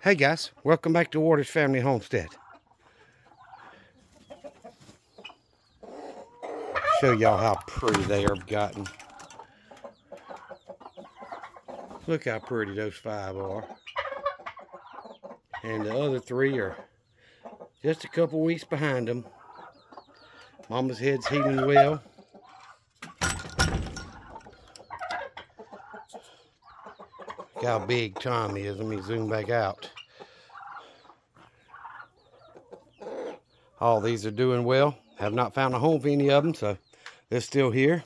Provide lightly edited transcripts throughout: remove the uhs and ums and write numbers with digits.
Hey guys, welcome back to Waters Family Homestead. Show y'all how pretty they are gotten. Look how pretty those 5 are. And the other 3 are just a couple weeks behind them. Mama's head's healing well. Look how big Tom is. Let me zoom back out. All these are doing well. Have not found a home for any of them, so they're still here.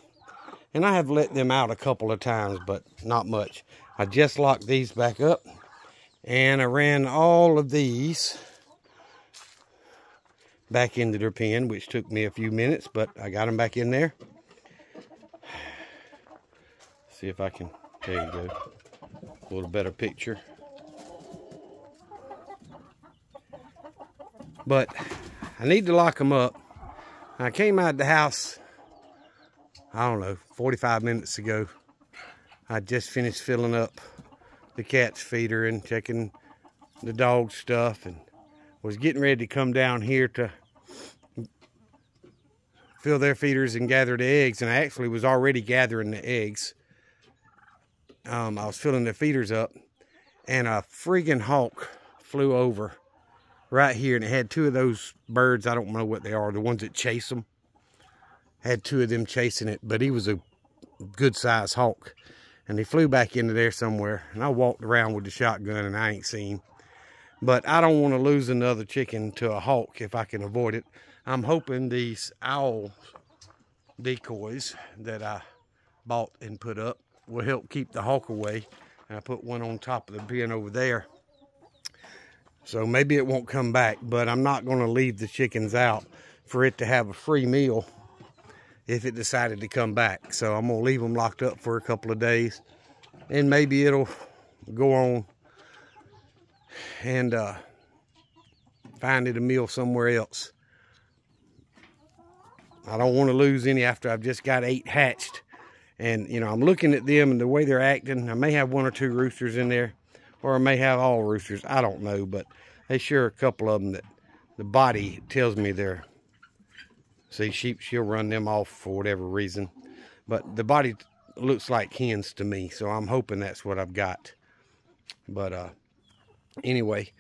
And I have let them out a couple of times, but not much. I just locked these back up, and I ran all of these back into their pen, which took me a few minutes, but I got them back in there. See if I can, there you go, a little better picture. But I need to lock them up. I came out of the house, I don't know, 45 minutes ago. I just finished filling up the cat's feeder and checking the dog stuff, and was getting ready to come down here to fill their feeders and gather the eggs. And I actually was already gathering the eggs. I was filling the feeders up, and a friggin' hawk flew over right here, and it had 2 of those birds. I don't know what they are, the ones that chase them. Had 2 of them chasing it, but he was a good sized hawk, and he flew back into there somewhere. And I walked around with the shotgun, and I ain't seen. But I don't want to lose another chicken to a hawk if I can avoid it. I'm hoping these owl decoys that I bought and put up will help keep the hawk away. And I put one on top of the pen over there, so maybe it won't come back. But I'm not going to leave the chickens out for it to have a free meal if it decided to come back. So I'm going to leave them locked up for a couple of days, and maybe it'll go on and find it a meal somewhere else. I don't want to lose any after I've just got 8 hatched. And, you know, I'm looking at them and the way they're acting. I may have 1 or 2 roosters in there, or I may have all roosters. I don't know, but they sure a couple of them that the body tells me they're, see, she'll run them off for whatever reason. But the body looks like hens to me, so I'm hoping that's what I've got. But anyway,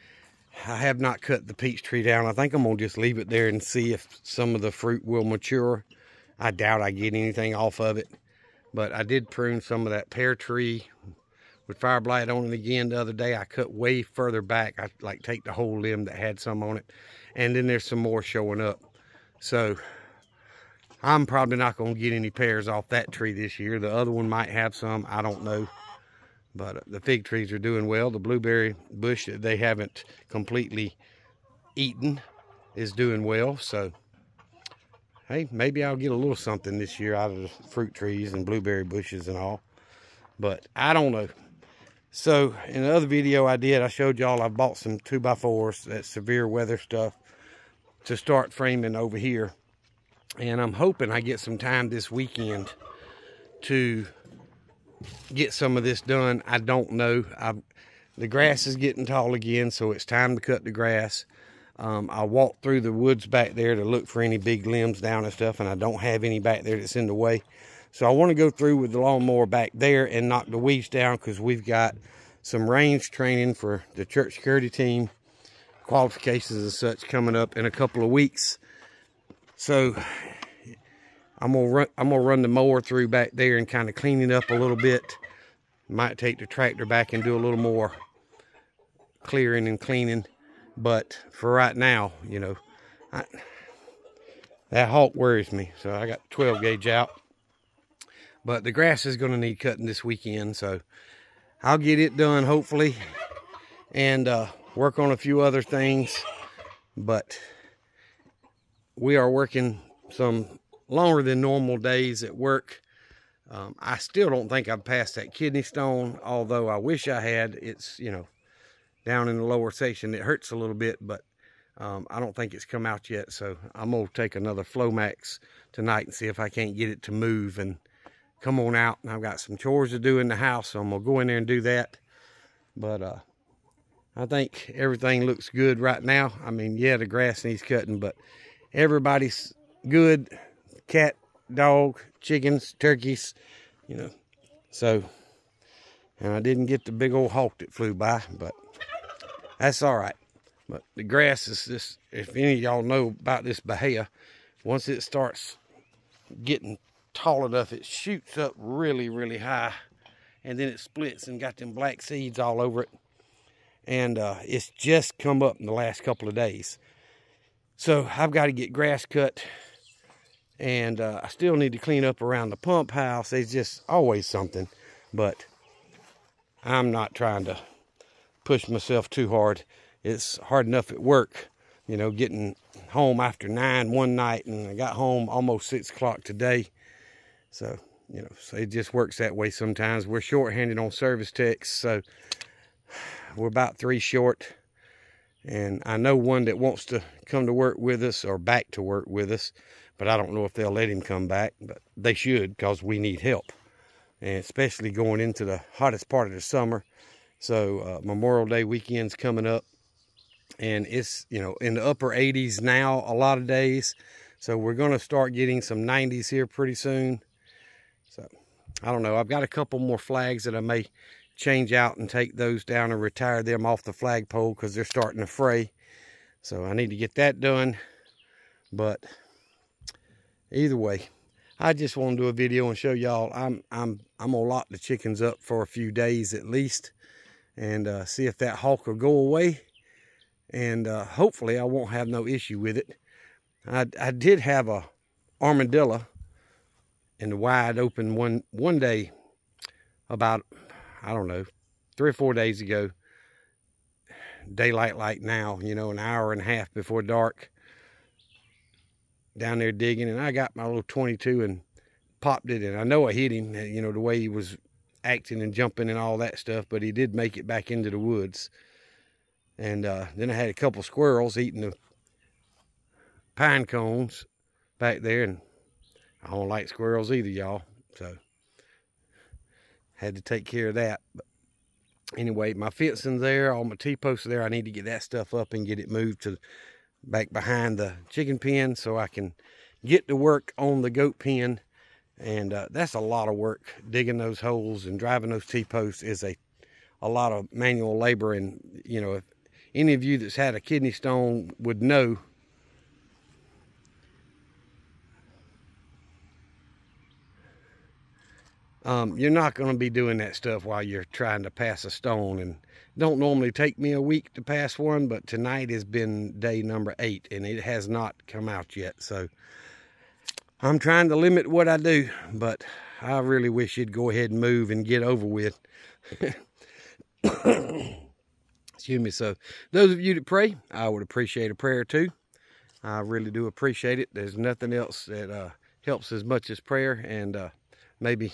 I have not cut the peach tree down. I think I'm going to just leave it there and see if some of the fruit will mature. I doubt I get anything off of it. But I did prune some of that pear tree with fire blight on it again the other day. I cut way further back. I like take the whole limb that had some on it. And then there's some more showing up. So I'm probably not going to get any pears off that tree this year. The other one might have some. I don't know. But the fig trees are doing well. The blueberry bush that they haven't completely eaten is doing well. So, hey, maybe I'll get a little something this year out of the fruit trees and blueberry bushes and all. But I don't know. So, in the other video I did, I showed y'all I bought some 2x4s, that severe weather stuff, to start framing over here. And I'm hoping I get some time this weekend to get some of this done. I don't know. The grass is getting tall again, so it's time to cut the grass. I walked through the woods back there to look for any big limbs down and stuff, and I don't have any back there that's in the way. So I want to go through with the lawnmower back there and knock the weeds down, because we've got some range training for the church security team, qualifications and such coming up in a couple of weeks. So I'm gonna run the mower through back there and kind of clean it up a little bit. Might take the tractor back and do a little more clearing and cleaning. But for right now, you know, that hawk worries me. So I got 12 gauge out. But the grass is going to need cutting this weekend. So I'll get it done, hopefully. And work on a few other things. But we are working some longer than normal days at work. I still don't think I've passed that kidney stone, although I wish I had. It's, you know, down in the lower section. It hurts a little bit, but I don't think it's come out yet. So I'm going to take another Flomax tonight and see if I can't get it to move and come on out. And I've got some chores to do in the house, so I'm going to go in there and do that. But I think everything looks good right now. I mean, yeah, the grass needs cutting, but everybody's good. Cat, dog, chickens, turkeys, you know. So, and I didn't get the big old hawk that flew by, but that's all right. But the grass is just, if any of y'all know about this bahia, once it starts getting tall enough, it shoots up really, really high, and then it splits and got them black seeds all over it. And it's just come up in the last couple of days. So I've got to get grass cut, and I still need to clean up around the pump house. There's just always something, but I'm not trying to push myself too hard. It's hard enough at work, you know, getting home after 9 one night, and I got home almost 6 o'clock today. So, you know, so it just works that way sometimes. We're short-handed on service techs, so we're about 3 short, and I know one that wants to come to work with us or back to work with us, but I don't know if they'll let him come back, but they should, because we need help, and especially going into the hottest part of the summer. So Memorial Day weekend's coming up, and it's, you know, in the upper 80s now a lot of days, so we're going to start getting some 90s here pretty soon. So I don't know, I've got a couple more flags that I may change out and take those down and retire them off the flagpole because they're starting to fray. So I need to get that done. But either way, I just want to do a video and show y'all I'm gonna lock the chickens up for a few days at least, and see if that hawk will go away, and hopefully I won't have no issue with it. I did have a armadillo in the wide open one day about, I don't know, 3 or 4 days ago, daylight like now, you know, an hour and a half before dark, down there digging, and I got my little 22 and popped it, and I know I hit him, you know, the way he was acting and jumping and all that stuff, but he did make it back into the woods. And then I had a couple squirrels eating the pine cones back there, and I don't like squirrels either, y'all, so had to take care of that. But anyway, my fencing's there, all my T-posts are there. I need to get that stuff up and get it moved to back behind the chicken pen so I can get to work on the goat pen. And that's a lot of work. Digging those holes and driving those T-posts is a lot of manual labor. And, you know, if any of you that's had a kidney stone would know, you're not going to be doing that stuff while you're trying to pass a stone. And don't normally take me a week to pass one, but tonight has been day number 8, and it has not come out yet. So I'm trying to limit what I do, but I really wish you'd go ahead and move and get over with. Excuse me. So those of you that pray, I would appreciate a prayer too. I really do appreciate it. There's nothing else that helps as much as prayer, and maybe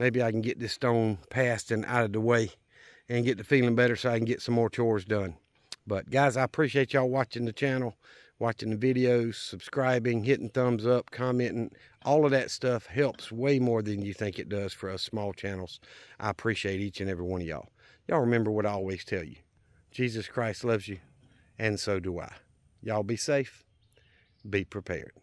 I can get this stone passed and out of the way and get to feeling better so I can get some more chores done. But guys, I appreciate y'all watching the channel, watching the videos, subscribing, hitting thumbs up, commenting. All of that stuff helps way more than you think it does for us small channels. I appreciate each and every one of y'all. Y'all remember what I always tell you. Jesus Christ loves you, and so do I. Y'all be safe. Be prepared.